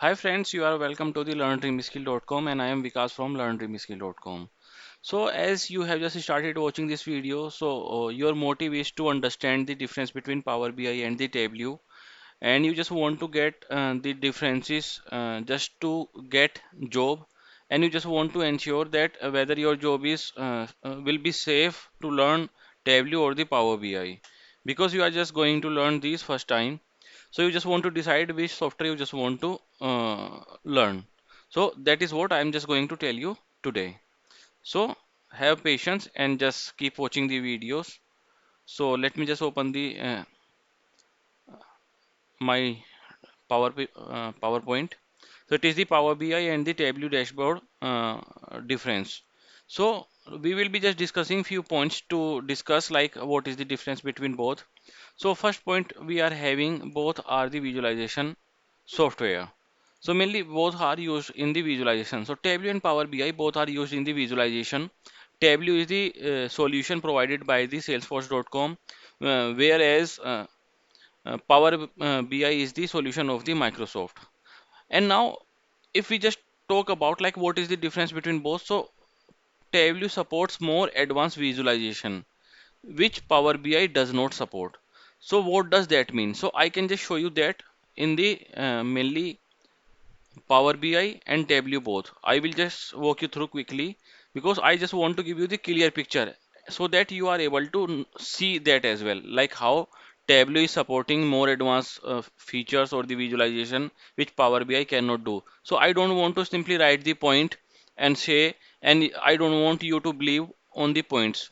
Hi friends, you are welcome to the learndreamskill.com and I am Vikas from learndreamskill.com. So as you have just started watching this video, your motive is to understand the difference between Power BI and the Tableau, and you just want to get the differences just to get job, and you just want to ensure that whether your job is will be safe to learn Tableau or the Power BI, because you are just going to learn these first time. So you just want to decide which software you just want to learn. So that is what I am just going to tell you today. So have patience and just keep watching the videos. So let me just open the my PowerPoint. So it is the Power BI and the Tableau dashboard difference. So we will be just discussing few points to discuss like what is the difference between both. So first point, we are having both are the visualization software. So mainly both are used in the visualization. So Tableau and Power BI both are used in the visualization. Tableau is the solution provided by the Salesforce.com, whereas Power BI is the solution of the Microsoft. And now, if we just talk about like what is the difference between both, so Tableau supports more advanced visualization, which Power BI does not support. So what does that mean? So I can just show you that in the mainly Power BI and Tableau both. I will just walk you through quickly because I just want to give you the clear picture so that you are able to see that as well, like how Tableau is supporting more advanced features or the visualization which Power BI cannot do. So I don't want to simply write the point and say, and I don't want you to believe on the points.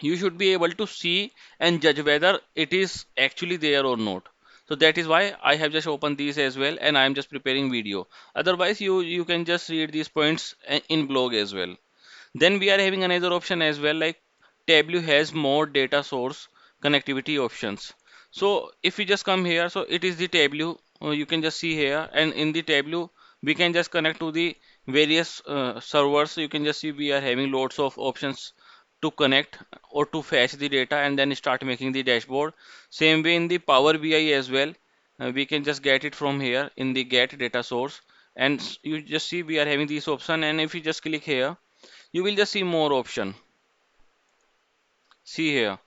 You should be able to see and judge whether it is actually there or not. So that is why I have just opened these as well and I am just preparing video. Otherwise you can just read these points in blog as well. Then we are having another option as well, like Tableau has more data source connectivity options. So if we just come here, so it is the Tableau, you can just see here, and in the Tableau we can just connect to the various servers. You can just see we are having lots of options to connect or to fetch the data and then start making the dashboard. Same way in the Power BI as well, we can just get it from here in the get data source, and you just see we are having this option, and if you just click here you will just see more option. See here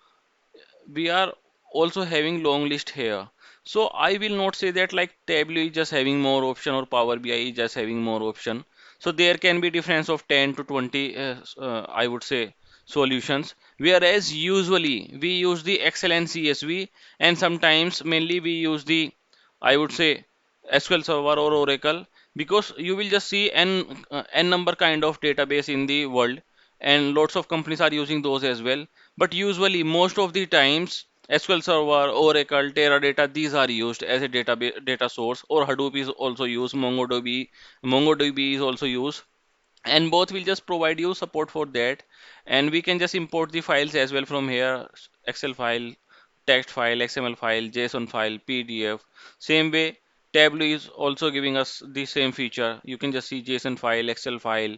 we are also having long list here. So I will not say that like Tableau is just having more option or Power BI is just having more option. So there can be difference of 10 to 20 I would say solutions, whereas usually we use the Excel and CSV, and sometimes mainly we use the I would say SQL Server or Oracle, because you will just see n number kind of database in the world, and lots of companies are using those as well. But usually, most of the times, SQL Server, Oracle, Teradata, these are used as a data source, or Hadoop is also used, MongoDB is also used, and both will just provide you support for that. And we can just import the files as well from here: Excel file, text file, XML file, JSON file, PDF. Same way, Tableau is also giving us the same feature. You can just see JSON file, Excel file,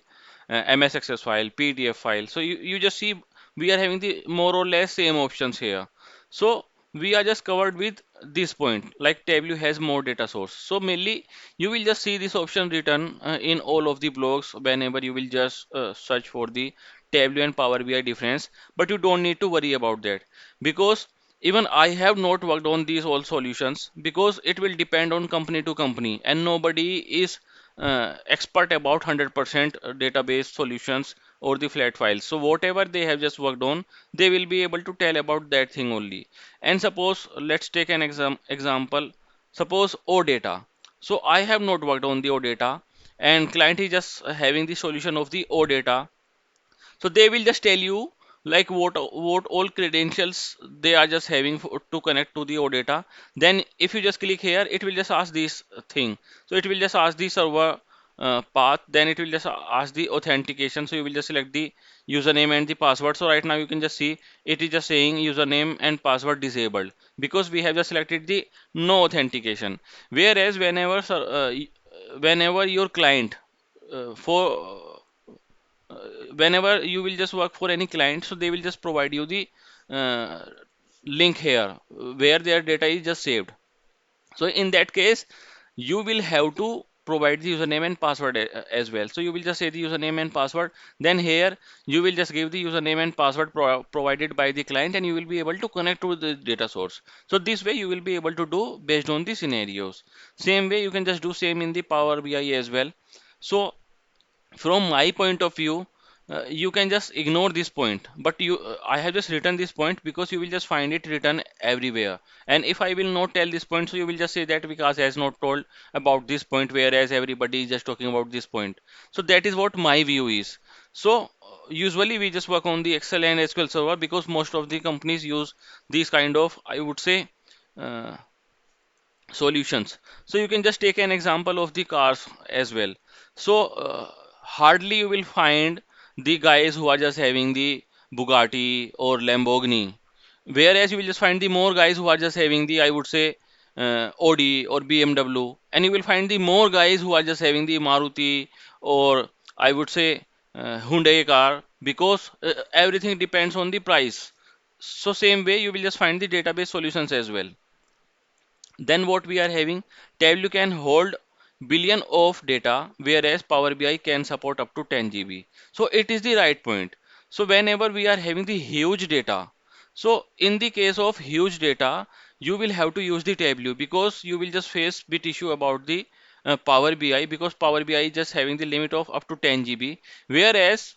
MS Access file, PDF file. So you just see we are having the more or less same options here. So we are just covered with this point, like Tableau has more data source. So mainly you will just see this option written in all of the blogs whenever you will just search for the Tableau and Power BI difference. But you don't need to worry about that, because even I have not worked on these all solutions, because it will depend on company to company, and nobody is expert about 100% database solutions or the flat files. So whatever they have just worked on, they will be able to tell about that thing only. And suppose let's take an example. Suppose OData. So I have not worked on the OData, and client is just having the solution of the OData. So they will just tell you like what all credentials they are just having to connect to the OData. Then if you just click here, it will just ask this thing. So it will just ask the server path. Then it will just ask the authentication. So you will just select the username and the password. So right now you can just see it is just saying username and password disabled, because we have just selected the no authentication. Whereas whenever your client for whenever you will just work for any client, so they will just provide you the uh, link here where their data is just saved. So in that case, you will have to provide the username and password as well. So you will just say the username and password. Then here you will just give the username and password provided by the client, and you will be able to connect to the data source. So this way you will be able to do based on the scenarios. Same way you can just do same in the Power BI as well. So from my point of view, you can just ignore this point, but I have just written this point because you will just find it written everywhere. And if I will not tell this point, so you will just say that Vikas has not told about this point, whereas everybody is just talking about this point. So that is what my view is. So usually we just work on the Excel and SQL Server because most of the companies use these kind of, I would say, uh, solutions. So you can just take an example of the cars as well. So hardly you will find the guys who are just having the Bugatti or Lamborghini, whereas you will just find the more guys who are just having the, I would say, Audi or BMW, and you will find the more guys who are just having the Maruti, or I would say Hyundai car, because everything depends on the price. So same way you will just find the database solutions as well. Then what we are having, Tableau can hold billion of data, whereas Power BI can support up to 10 GB. So it is the right point. So whenever we are having the huge data, so in the case of huge data, you will have to use the Tableau, because you will just face bit issue about the Power BI, because Power BI is just having the limit of up to 10 GB. Whereas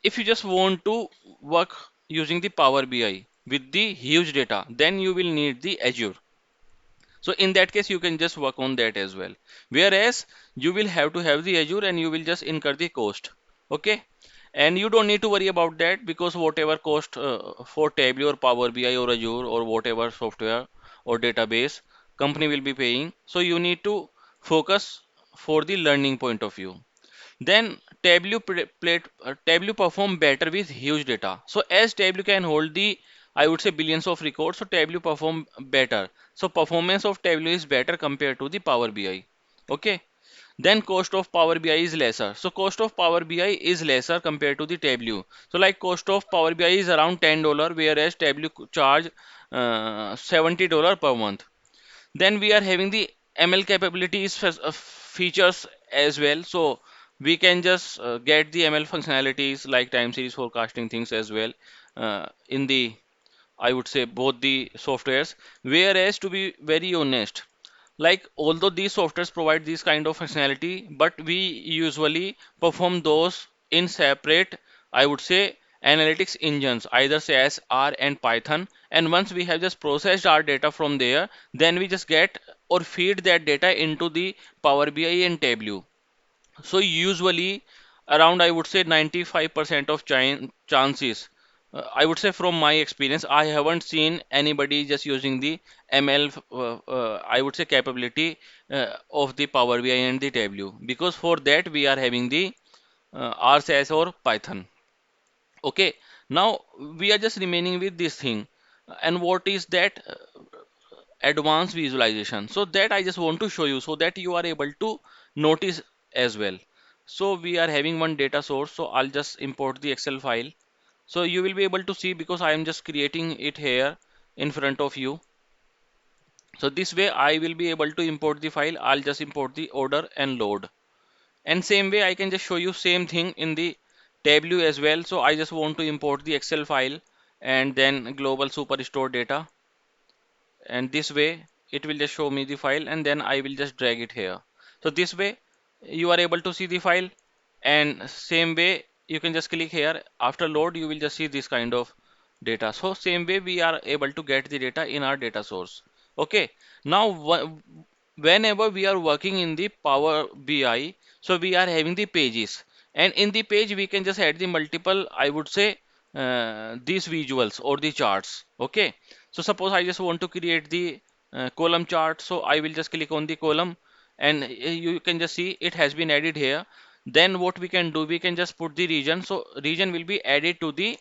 if you just want to work using the Power BI with the huge data, then you will need the Azure. So in that case, you can just work on that as well. Whereas you will have to have the Azure, and you will just incur the cost. Okay. And you don't need to worry about that, because whatever cost for Tableau or Power BI or Azure or whatever software or database company will be paying. So you need to focus for the learning point of view. Then Tableau perform better with huge data. So as Tableau can hold the, I would say, billions of records, so Tableau perform better. So performance of Tableau is better compared to the Power BI. Okay. Then cost of Power BI is lesser. So cost of Power BI is lesser compared to the Tableau. So like cost of Power BI is around $10, whereas Tableau charge $70 per month. Then we are having the ML capabilities features as well. So we can just get the ML functionalities like time series forecasting things as well in the, I would say, both the softwares. Whereas to be very honest, like although these softwares provide this kind of functionality, but we usually perform those in separate, I would say, analytics engines, either say as R and Python. And once we have just processed our data from there, then we just get or feed that data into the Power BI and Tableau. So usually around, I would say, 95% of chances, I would say from my experience, I haven't seen anybody just using the ML, I would say, capability of the Power BI and the Tableau, because for that we are having the RSAS or Python. Okay, now we are just remaining with this thing. And what is that advanced visualization? So that I just want to show you, so that you are able to notice as well. So we are having one data source, so I'll just import the Excel file. So you will be able to see, because I am just creating it here in front of you. So this way I will be able to import the file. I'll just import the order and load. And same way I can just show you same thing in the Tableau as well. So I just want to import the Excel file and then global superstore data, and this way it will just show me the file, and then I will just drag it here. So this way you are able to see the file, and same way you can just click here. After load you will just see this kind of data. So same way we are able to get the data in our data source. Okay. Now whenever we are working in the Power BI, so we are having the pages, and in the page we can just add the multiple, I would say, these visuals or the charts. Okay. So suppose I just want to create the column chart, so I will just click on the column, and you can just see it has been added here. Then what we can do, we can just put the region, so region will be added to the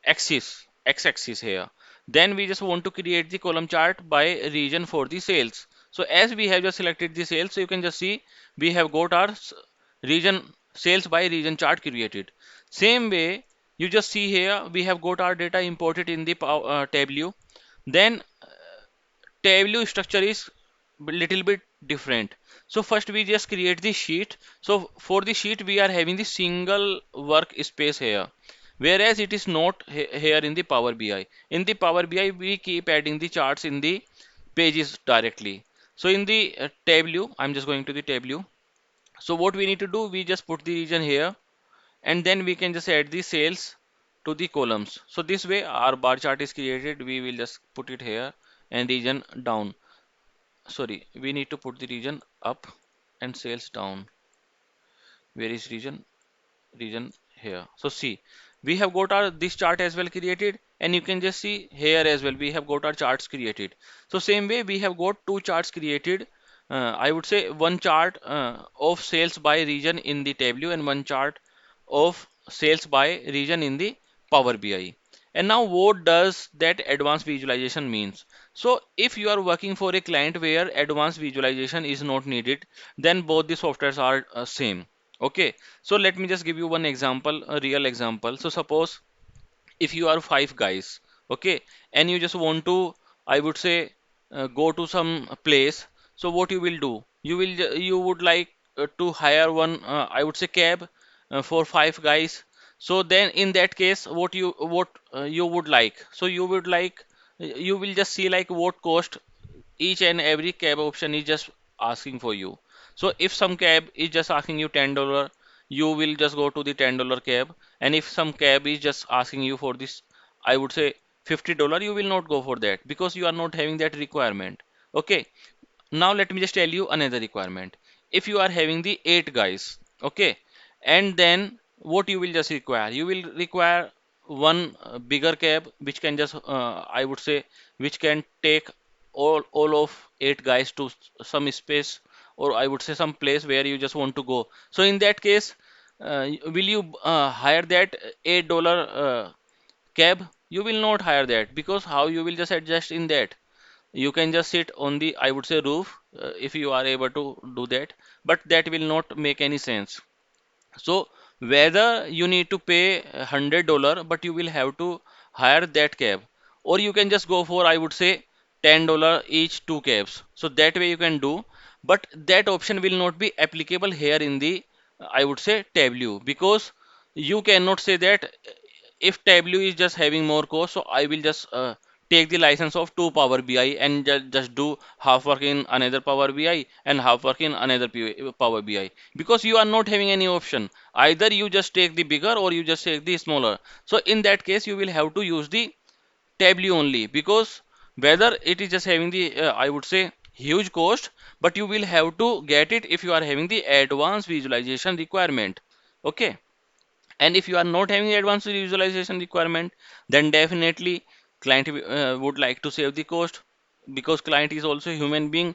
x-axis here. Then we just want to create the column chart by region for the sales. So as we have just selected the sales, so you can just see we have got our region, sales by region chart created. Same way you just see here we have got our data imported in the Tableau. Then Tableau structure is little bit different. So first we just create the sheet. So for the sheet we are having the single workspace here, whereas it is not here in the Power BI. In the Power BI we keep adding the charts in the pages directly. So in the tableau, I'm just going to the tableau. So what we need to do, we just put the region here, and then we can just add the sales to the columns. So this way our bar chart is created. We will just put it here and region down. Sorry, we need to put the region up and sales down. Where is region here? So see, we have got our this chart as well created, and you can just see here as well we have got our charts created. So same way we have got two charts created. I would say one chart of sales by region in the tableau and one chart of sales by region in the Power BI. And now what does that advanced visualization means? So if you are working for a client where advanced visualization is not needed, then both the softwares are same. Okay, so let me just give you one example, a real example. So suppose if you are five guys, okay, and you just want to, I would say, go to some place. So what you will do? You would like to hire one, I would say, cab for five guys. So then in that case, what you would like? So you would like, you will just see like what cost each and every cab option is just asking for you. So if some cab is just asking you $10, you will just go to the $10 cab. And if some cab is just asking you for this, I would say $50, you will not go for that because you are not having that requirement. Okay. Now let me just tell you another requirement. If you are having the eight guys, okay, and then what you will just require? You will require one bigger cab which can just I would say which can take all of eight guys to some space, or I would say some place where you just want to go. So in that case, will you hire that $8 cab? You will not hire that because how you will just adjust in that? You can just sit on the, I would say, roof if you are able to do that, but that will not make any sense. So whether you need to pay $100, but you will have to hire that cab, or you can just go for, I would say, $10 each two cabs. So that way you can do, but that option will not be applicable here in the, I would say, Tableau, because you cannot say that if Tableau is just having more cost, so I will just take the license of two Power BI and just do half work in another Power BI and half work in another Power BI, because you are not having any option. Either you just take the bigger or you just take the smaller. So in that case, you will have to use the Tableau only, because whether it is just having the I would say huge cost, but you will have to get it if you are having the advanced visualization requirement. Okay, and if you are not having advanced visualization requirement, then definitely client would like to save the cost, because client is also a human being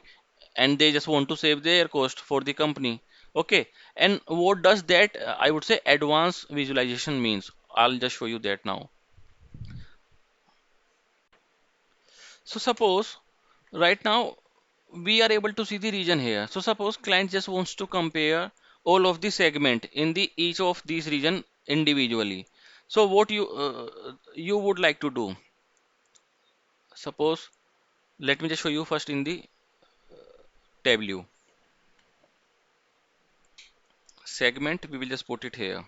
and they just want to save their cost for the company. Okay, and what does that I would say advanced visualization means? I'll just show you that now. So suppose right now we are able to see the region here. So suppose client just wants to compare all of the segment in the each of these region individually. So what you would like to do? Suppose, let me just show you first in the Tableau segment. We will just put it here.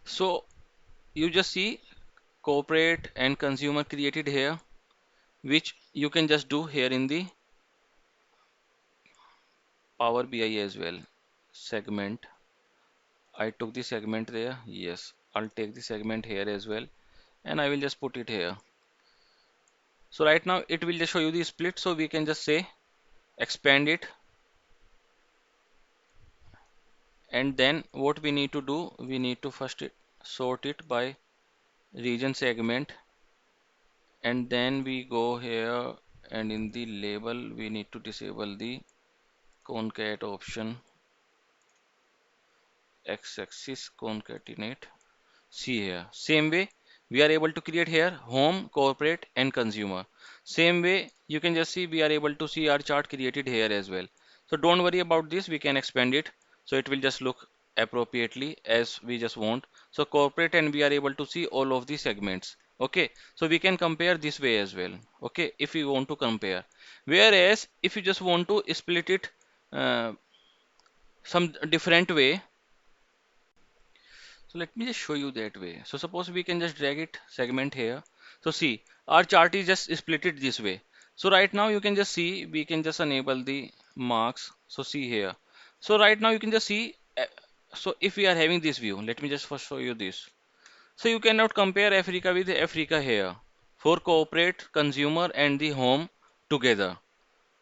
So you just see corporate and consumer created here, which you can just do here in the Power BI as well. Segment. I took the segment there. Yes, I'll take the segment here as well, and I will just put it here. So right now it will just show you the split. So we can just say expand it, and then what we need to do, we need to first sort it by region segment, and then we go here, and in the label we need to disable the concat option, x-axis concatenate. See here, same way we are able to create here home, corporate and consumer. Same way you can just see we are able to see our chart created here as well. So don't worry about this, we can expand it so it will just look appropriately as we just want. So corporate, and we are able to see all of the segments. Okay, so we can compare this way as well. Okay, if we want to compare. Whereas if you just want to split it uh, some different way, so let me just show you that way. So suppose we can just drag it segment here. So see, our chart is just split it this way. So right now you can just see, we can just enable the marks. So see here. So right now you can just see, so if we are having this view, let me just first show you this. So you cannot compare Africa with Africa here for corporate, consumer and the home together.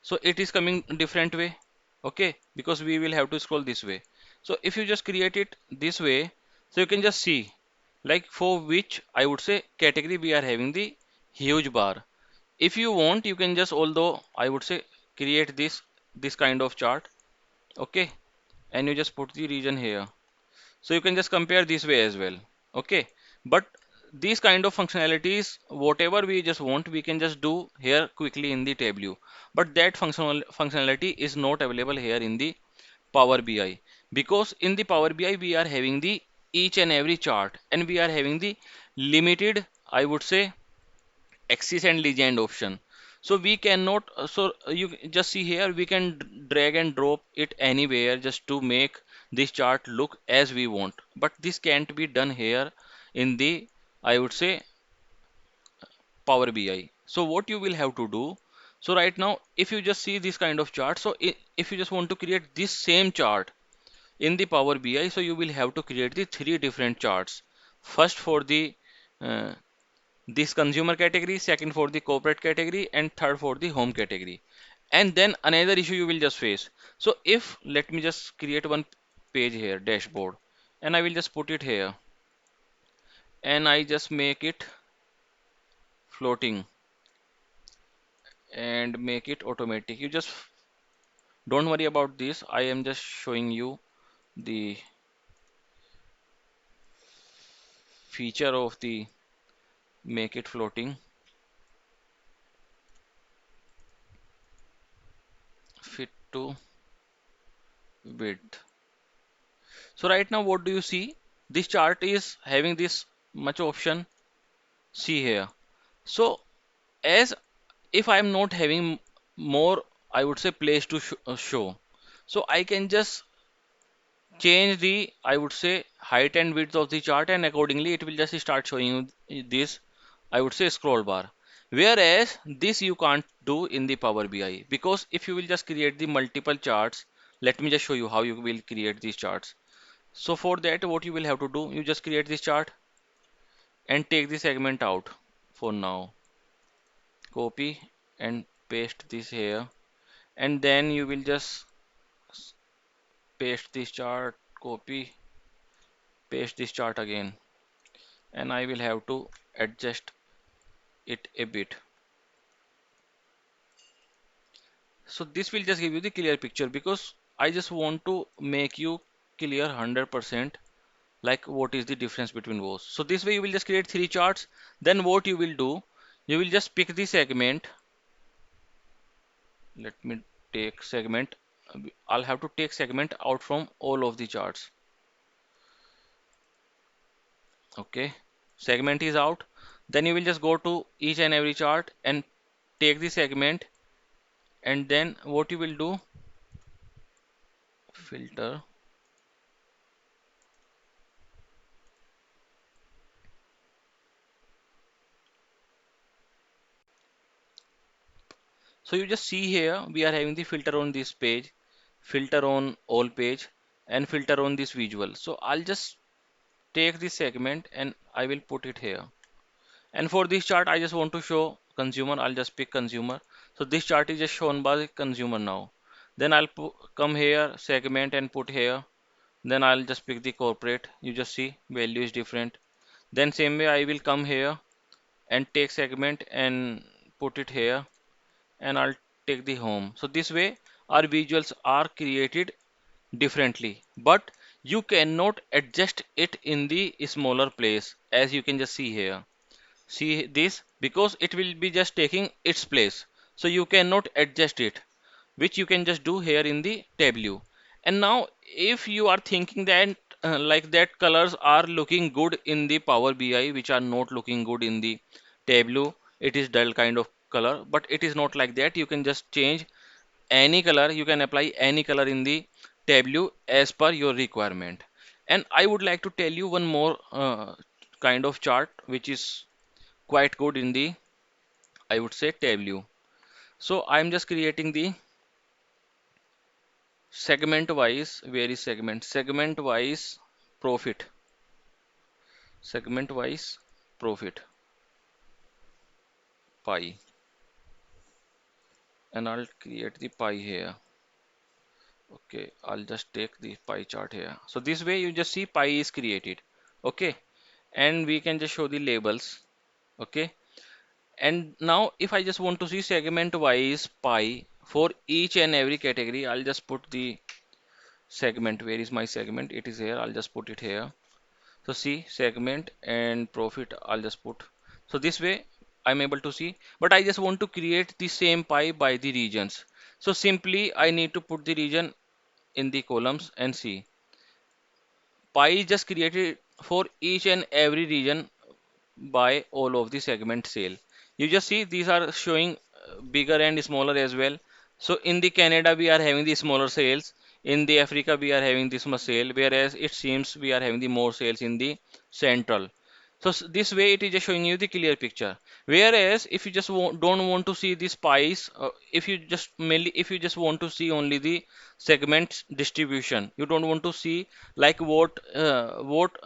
So it is coming different way. Okay, because we will have to scroll this way. So if you just create it this way, so you can just see like for which I would say category we are having the huge bar. If you want, you can just, although I would say, create this kind of chart. Okay, and you just put the region here. So you can just compare this way as well. Okay, but these kind of functionalities, whatever we just want, we can just do here quickly in the Tableau. But that functionality is not available here in the Power BI, because in the Power BI we are having the each and every chart, and we are having the limited, I would say, axis and legend option. So we cannot, you just see here, we can drag and drop it anywhere just to make this chart look as we want. But this can't be done here in the, I would say, Power BI. So what you will have to do, so right now, if you just see this kind of chart, so if you just want to create this same chart in the Power BI, so you will have to create the three different charts. First for the uh, this consumer category, second for the corporate category, and third for the home category. And then another issue you will just face. So if, let me just create one page here, dashboard, and I will just put it here, and I just make it floating and make it automatic. You just don't worry about this. I am just showing you the feature of the make it floating, fit to width. So right now, what do you see? This chart is having this much option. See here. So as if I am not having more, I would say, place to show. So I can just change the, I would say, height and width of the chart, and accordingly it will just start showing you this, I would say, scroll bar. Whereas this you can't do in the Power BI, because if you will just create the multiple charts, let me just show you how you will create these charts. So for that, what you will have to do, you just create this chart and take the segment out for now. Copy and paste this here, and then you will just paste this chart, copy, paste this chart again, and I will have to adjust it a bit. So this will just give you the clear picture, because I just want to make you clear 100% like what is the difference between both. So this way you will just create three charts. Then what you will do, you will just pick the segment. Let me take segment. I'll have to take segment out from all of the charts. Okay, segment is out. Then you will just go to each and every chart and take the segment, and then what you will do, filter. So you just see here we are having the filter on this page, filter on all page, and filter on this visual. So I'll just take this segment and I will put it here. And for this chart, I just want to show consumer. I'll just pick consumer. So this chart is just shown by consumer now. Then I'll come here, segment, and put here. Then I'll just pick the corporate. You just see value is different. Then same way I will come here and take segment and put it here, and I'll take the home. So this way our visuals are created differently, but you cannot adjust it in the smaller place, as you can just see here. See this, because it will be just taking its place, so you cannot adjust it, which you can just do here in the Tableau. And now if you are thinking that like that colors are looking good in the Power BI, which are not looking good in the Tableau. It is dull kind of color, but it is not like that. You can just change any color, you can apply any color in the Tableau as per your requirement. And I would like to tell you one more kind of chart which is quite good in the, I would say, Tableau. So I'm just creating the segment wise. Where is segment wise profit, segment wise profit pie, and I'll create the pie here. Okay, I'll just take the pie chart here. So this way you just see pie is created. Okay, and we can just show the labels. Okay, and now if I just want to see segment wise pie for each and every category, I'll just put the segment. Where is my segment? It is here. I'll just put it here. So see segment and profit, I'll just put. So this way I'm able to see, but I just want to create the same pie by the regions. So simply I need to put the region in the columns and see pie is just created for each and every region by all of the segment sale. You just see these are showing bigger and smaller as well. So in the Canada we are having the smaller sales. In the Africa we are having this much sale, whereas it seems we are having the more sales in the central. So this way it is just showing you the clear picture. Whereas if you just don't want to see the spice, if you just mainly if you just want to see only the segments distribution, you don't want to see like what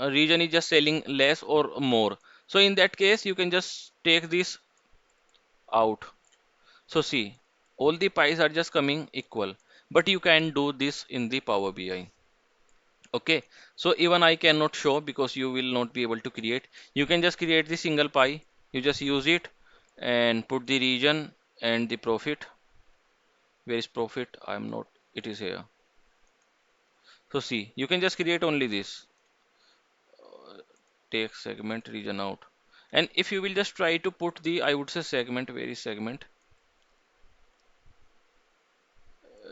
region is just selling less or more. So in that case you can just take this out. So see, all the pies are just coming equal, but you can do this in the Power BI. Okay, so even I cannot show because you will not be able to create. You can just create the single pie. You just use it and put the region and the profit. Where is profit? I'm not, it is here. So see, you can just create only this. Take segment region out. And if you will just try to put the, I would say segment, where is segment?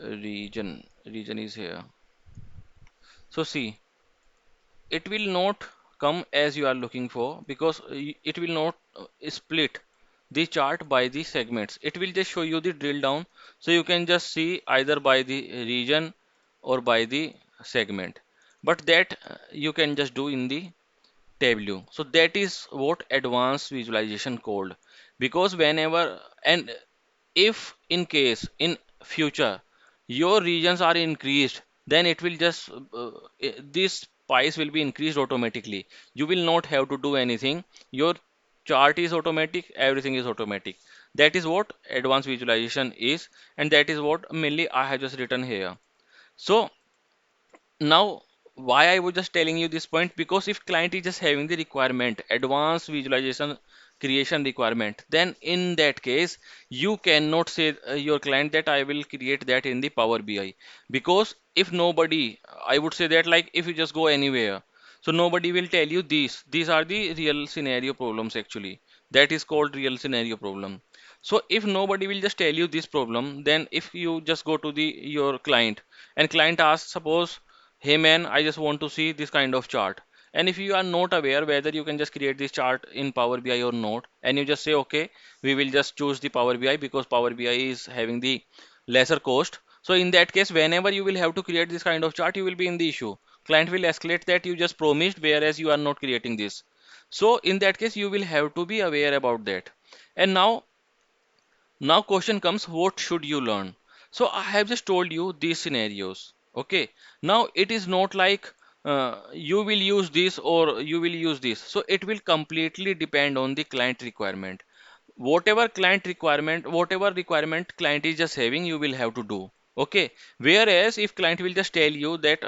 Region is here. So see, it will not come as you are looking for because it will not split the chart by the segments. It will just show you the drill down, so you can just see either by the region or by the segment, but that you can just do in the Tableau. So that is what advanced visualization called, because whenever and if in case in future your regions are increased, then it will just this pies will be increased automatically. You will not have to do anything. Your chart is automatic, everything is automatic. That is what advanced visualization is, and that is what mainly I have just written here. So now why I was just telling you this point, because if client is just having the requirement advanced visualization creation requirement, then in that case you cannot say your client that I will create that in the Power BI, because if nobody, I would say that like if you just go anywhere, so nobody will tell you these are the real scenario problems actually. That is called real scenario problem. So if nobody will just tell you this problem, then if you just go to the your client and client asks, suppose, hey man, I just want to see this kind of chart. And if you are not aware whether you can just create this chart in Power BI or not, and you just say, okay, we will just choose the Power BI because Power BI is having the lesser cost. So in that case, whenever you will have to create this kind of chart, you will be in the issue. Client will escalate that you just promised, whereas you are not creating this. So in that case, you will have to be aware about that. And now question comes, what should you learn? So I have just told you these scenarios. Okay. Now it is not like you will use this or you will use this. So it will completely depend on the client requirement. Whatever requirement client is just having, you will have to do. Okay. Whereas if client will just tell you that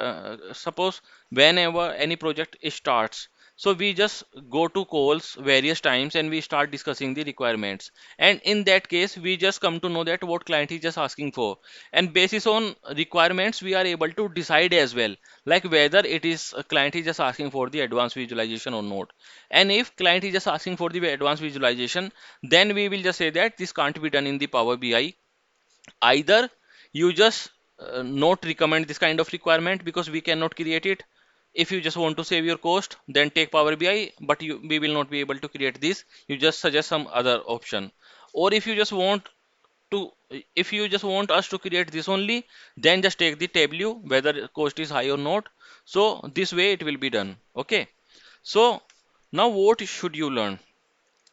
suppose whenever any project starts, so we just go to calls various times and we start discussing the requirements, and in that case we just come to know that what client is just asking for, and basis on requirements we are able to decide as well, like whether it is a client is just asking for the advanced visualization or not. And if client is just asking for the advanced visualization, then we will just say that this can't be done in the Power BI. Either you just not recommend this kind of requirement because we cannot create it, If you just want to save your cost, then take Power BI, but we will not be able to create this. You just suggest some other option. Or to if you just want us to create this only, then just take the Tableau, whether cost is high or not. So this way it will be done. Okay. So now what should you learn?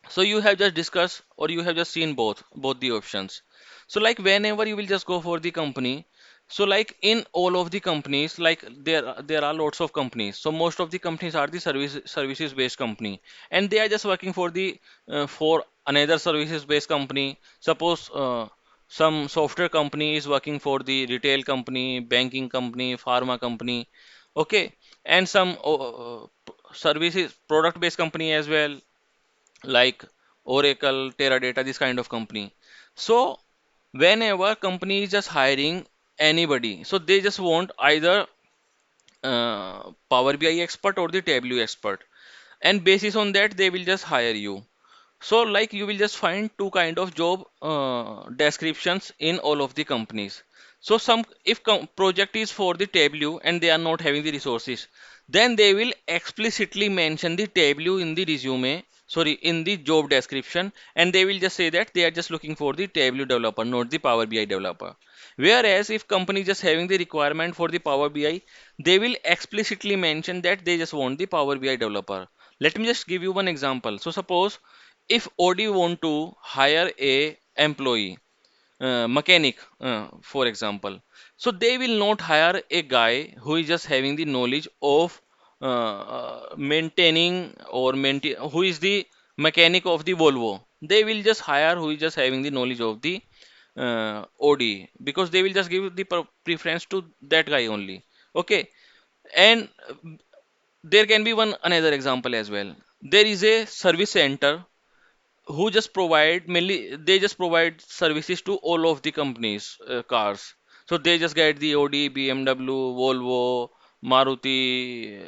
So you have just discussed or you have just seen both the options. So like whenever you will just go for the company, so like in all of the companies, like there are lots of companies. So most of the companies are the services based company, and they are just working for another services based company. Suppose some software company is working for the retail company, banking company, pharma company, okay, and some services product based company as well, like Oracle, Teradata, this kind of company. So whenever company is just hiring anybody, so they just want either Power BI expert or the Tableau expert, and basis on that they will just hire you. So like you will just find two kind of job descriptions in all of the companies. So some if project is for the Tableau and they are not having the resources, then they will explicitly mention the Tableau in the resume, sorry, in the job description, and they will just say that they are just looking for the Tableau developer, not the Power BI developer. Whereas if company just having the requirement for the Power BI, they will explicitly mention that they just want the Power BI developer. Let me just give you one example. So suppose if OD want to hire a employee, mechanic, for example, so they will not hire a guy who is just having the knowledge of maintaining or maintain, who is the mechanic of the Volvo. They will just hire who is just having the knowledge of the OD, because they will just give the preference to that guy only. Okay, and there can be one another example as well. There is a service center who just provide mainly, they just provide services to all of the companies cars. So they just get the Audi, BMW, Volvo, Maruti,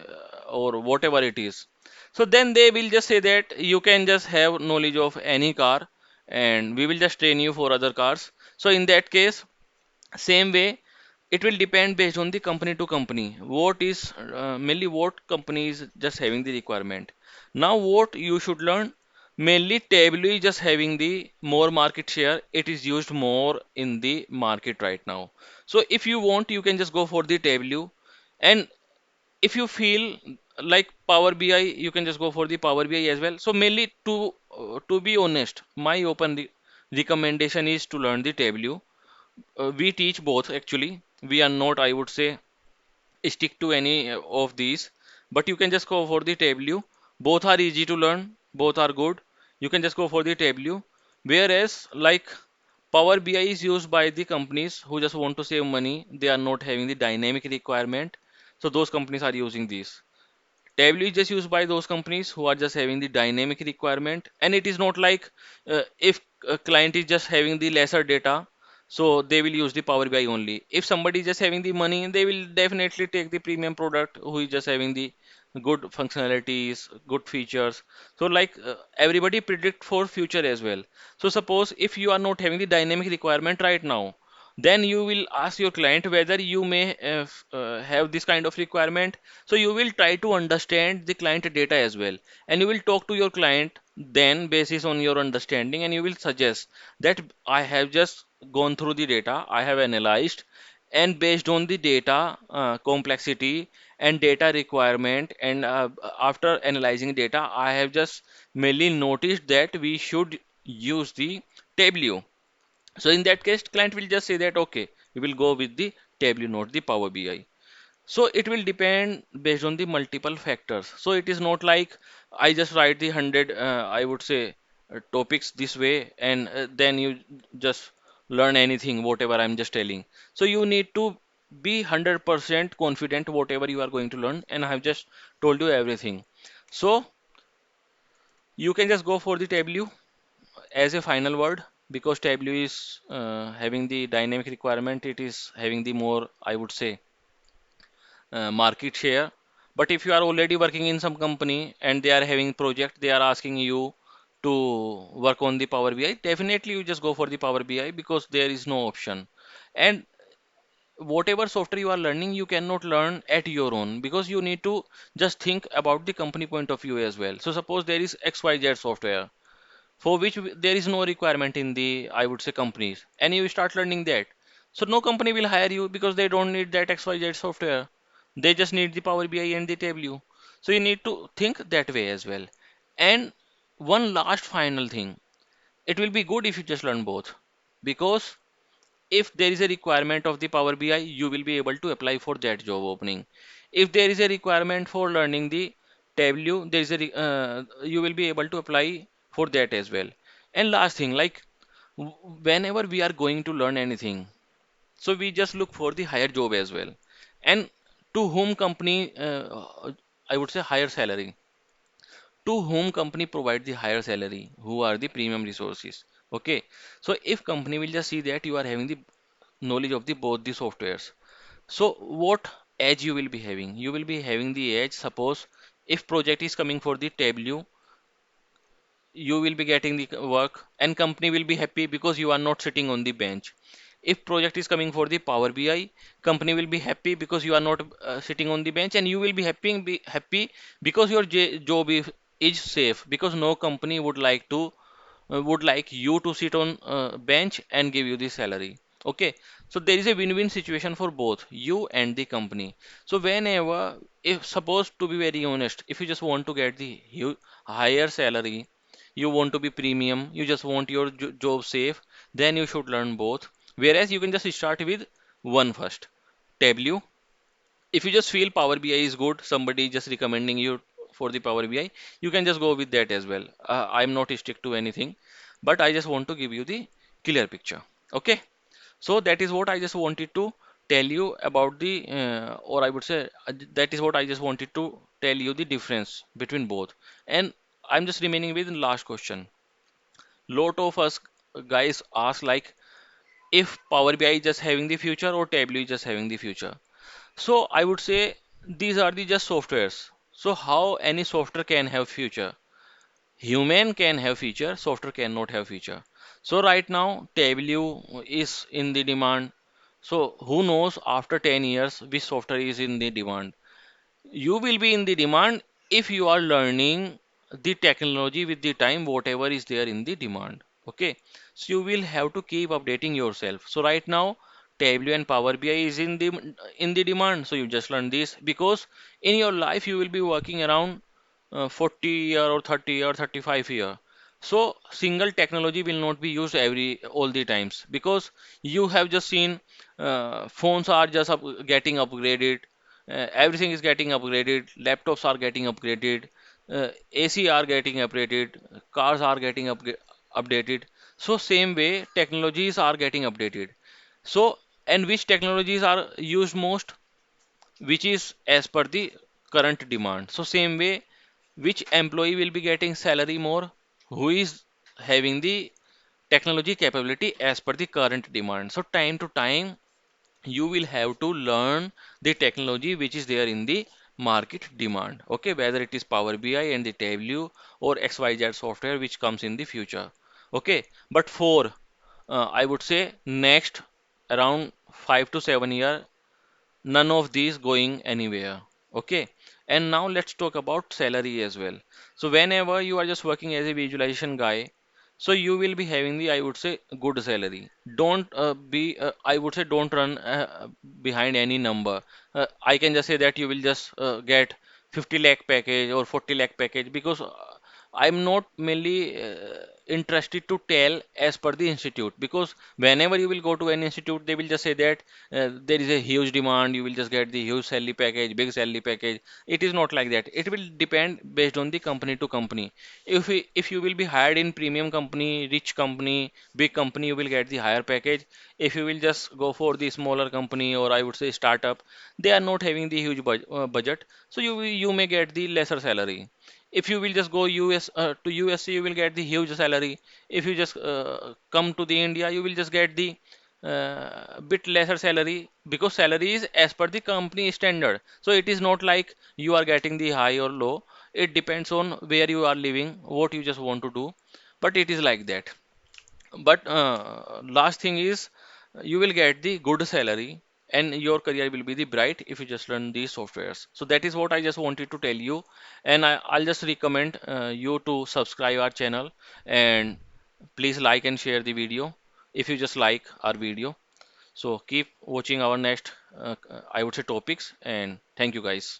or whatever it is. So then they will just say that you can just have knowledge of any car, and we will just train you for other cars. So in that case, same way, it will depend based on the company to company, what is mainly what company is just having the requirement. Now what you should learn, mainly Tableau is just having the more market share, it is used more in the market right now. So if you want, you can just go for the Tableau, and if you feel like Power BI, you can just go for the Power BI as well. So mainly to be honest, my open recommendation is to learn the Tableau. We teach both actually. We are not, I would say, stick to any of these, but you can just go for the Tableau. Both are easy to learn, both are good. You can just go for the Tableau. Whereas like Power BI is used by the companies who just want to save money, they are not having the dynamic requirement, so those companies are using these. Tableau is just used by those companies who are just having the dynamic requirement, and it is not like if a client is just having the lesser data, so they will use the Power BI only. If somebody is just having the money, they will definitely take the premium product who is just having the good functionalities, good features. So like everybody predict for future as well. So suppose if you are not having the dynamic requirement right now, then you will ask your client whether you may have this kind of requirement. So you will try to understand the client data as well, and you will talk to your client then basis on your understanding, and you will suggest that I have just gone through the data, I have analyzed, and based on the data complexity and data requirement, and after analyzing data, I have just mainly noticed that we should use the Tableau. So in that case, client will just say that okay, we will go with the Tableau, not the Power BI. So it will depend based on the multiple factors. So it is not like I just write the 100, I would say, topics this way, and then you just learn anything, whatever I'm just telling. So you need to be 100% confident whatever you are going to learn, and I have just told you everything. So you can just go for the Tableau as a final word, because Tableau is having the dynamic requirement, it is having the more, I would say, market share. But if you are already working in some company and they are having project, they are asking you to work on the Power BI, definitely you just go for the Power BI, because there is no option. And whatever software you are learning, you cannot learn at your own, because you need to just think about the company point of view as well. So suppose there is XYZ software for which there is no requirement in the, I would say, companies, and you start learning that. So no company will hire you because they don't need that XYZ software. They just need the Power BI and the Tableau. So you need to think that way as well. And one last final thing, it will be good if you just learn both, because if there is a requirement of the Power BI, you will be able to apply for that job opening. If there is a requirement for learning the Tableau, there is you will be able to apply for that as well. And last thing, like whenever we are going to learn anything, so we just look for the higher job as well. And to whom company, I would say higher salary, to whom company provide the higher salary, who are the premium resources. Okay, so if company will just see that you are having the knowledge of the both the softwares, so what edge you will be having? You will be having the edge. Suppose if project is coming for the Tableau, you will be getting the work, and company will be happy because you are not sitting on the bench. If project is coming for the Power BI, company will be happy because you are not sitting on the bench, and you will be happy because your job is safe, because no company would like you to sit on bench and give you the salary. Okay, so there is a win-win situation for both you and the company. So whenever, if suppose, to be very honest, if you just want to get the higher salary, you want to be premium, you just want your job safe, then you should learn both. Whereas you can just start with one first, Tableau. If you just feel Power BI is good, somebody just recommending you for the Power BI, you can just go with that as well. I'm not stick to anything, but I just want to give you the clear picture. Okay, so that is what I just wanted to tell you about the, or I would say, that is what I just wanted to tell you the difference between both. And I'm just remaining with the last question. Lot of us guys ask like, if Power BI is just having the future or Tableau is just having the future. So I would say these are the just softwares. So how any software can have future? Human can have feature, software cannot have feature. So right now Tableau is in the demand. So who knows after 10 years which software is in the demand? You will be in the demand if you are learning the technology with the time, whatever is there in the demand. Okay, so you will have to keep updating yourself. So right now Tableau and Power BI is in the demand, so you just learn this, because in your life you will be working around 40 year or 30 year 35 year. So single technology will not be used every all the times, because you have just seen phones are just getting upgraded, everything is getting upgraded, laptops are getting upgraded, AC are getting upgraded, cars are getting updated. So same way technologies are getting updated. So, and which technologies are used most, which is as per the current demand. So same way, which employee will be getting salary more, who is having the technology capability as per the current demand. So time to time you will have to learn the technology which is there in the market demand. Okay, whether it is Power BI and the Tableau or XYZ software which comes in the future. Okay, but for I would say next around 5 to 7 year, none of these going anywhere. Okay, and now let's talk about salary as well. So whenever you are just working as a visualization guy, so you will be having the, I would say, good salary. Don't be I would say, don't run behind any number. I can just say that you will just get 50 lakh package or 40 lakh package, because I'm not mainly interested to tell as per the institute, because whenever you will go to an institute, they will just say that there is a huge demand, you will just get the huge salary package, big salary package. It is not like that. It will depend based on the company to company. If you will be hired in premium company, rich company, big company, you will get the higher package. If you will just go for the smaller company, or I would say startup, they are not having the huge budget, so you may get the lesser salary. If you will just go to USA, you will get the huge salary. If you just come to the India, you will just get the bit lesser salary, because salary is as per the company standard. So it is not like you are getting the high or low. It depends on where you are living, what you just want to do, but it is like that. But last thing is, you will get the good salary, and your career will be the bright if you just learn these softwares. So that is what I just wanted to tell you, and I'll just recommend you to subscribe our channel, and please like and share the video if you just like our video. So keep watching our next I would say topics, and thank you guys.